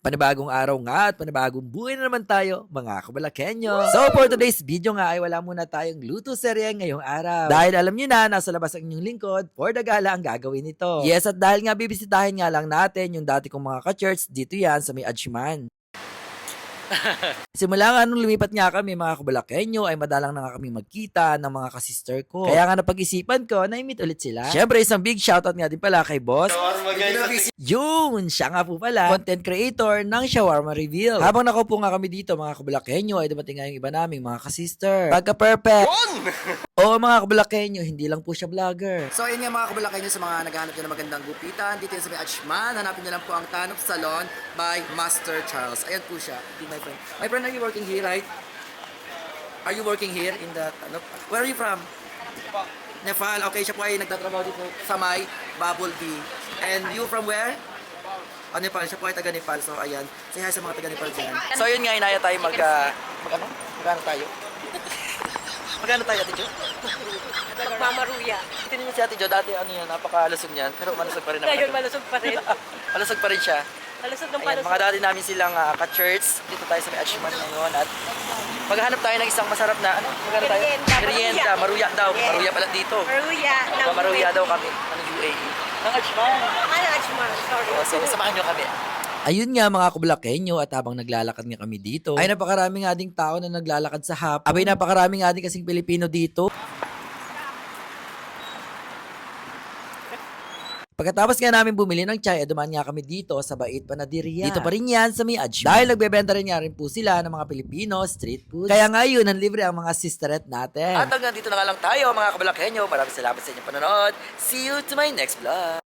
Panibagong araw nga at panibagong buhay na naman tayo, mga kabalakenyo. So for today's video nga ay wala muna tayong luto serye ngayong araw. Dahil alam nyo na, nasa labas ang inyong lingkod, for the gala ang gagawin nito. Yes, at dahil nga bibisitahin nga lang natin yung dati kong mga ka-church, dito yan sa may Adjiman. Simula nga nung lumipat nga kami mga kabalakenyo ay madalang na nga kami magkita ng mga kasister ko. Kaya nga napag-isipan ko na i-meet ulit sila. Syempre isang big shoutout nga din pala kay boss. Yun, siya nga po pala, content creator ng Shawarma Reveal. Habang nakaupo nga kami dito mga kabalakenyo ay dumating nga yung iba naming mga kasister. Pagka-perfect. Oo mga kabalakenyo, hindi lang po siya vlogger. So ayun nga mga kabalakenyo, sa mga naghahanap nyo ng magandang gupitan, dito yan sa may Adjiman, hanapin nyo lang po ang Tanop Salon by Master Charles. Ayan po siya, my friend. My friend, are you working here, right? Are you working here in the Tanop? Where are you from? Nepal. Okay, siya po ay nagtatrabaho dito sa may Bubble Bee. And you from where? Nepal. Siya po ay taga Nepal. So ayan, say hi sa mga taga Nepal dyan. So yun nga, inaya tayo magkano tayo? Magkano tayo, Ate Jo? Magmamaruya. Tingnan niyo si Ate Jo, dati ano yan, napakalusog niyan, pero malusog pa rin naman. Ngayon, malusog pa rin. Malusog pa rin siya. Malusog ng Ayan, palusog. mga dati namin silang ka-church. Dito tayo sa may Adjiman ngayon at maghahanap tayo ng isang masarap na, ano? Maghanap tayo? Merienda. Maruya daw. Yes. Maruya pala dito. Maruya. Maruya daw kami ng UAE. Ng Adjiman. Ano, Ajman? Sorry. So, samahan nyo kami. Ayun nga mga kabalakenyo at habang naglalakad nga kami dito, ay napakarami nga ding tao na naglalakad sa hapon. Abay napakarami nga din kasing Pilipino dito. Pagkatapos nga namin bumili ng chai, dumaan nga kami dito sa Bait Panaderia. Dito pa rin yan sa may Adjiman. Dahil nagbebenta rin nga rin po sila ng mga Pilipino street food. Kaya nga yun, ang libre ang mga sisterette natin. At hanggang dito na nga lang tayo mga kabalakenyo. Maraming salamat sa inyong panonood. See you to my next vlog.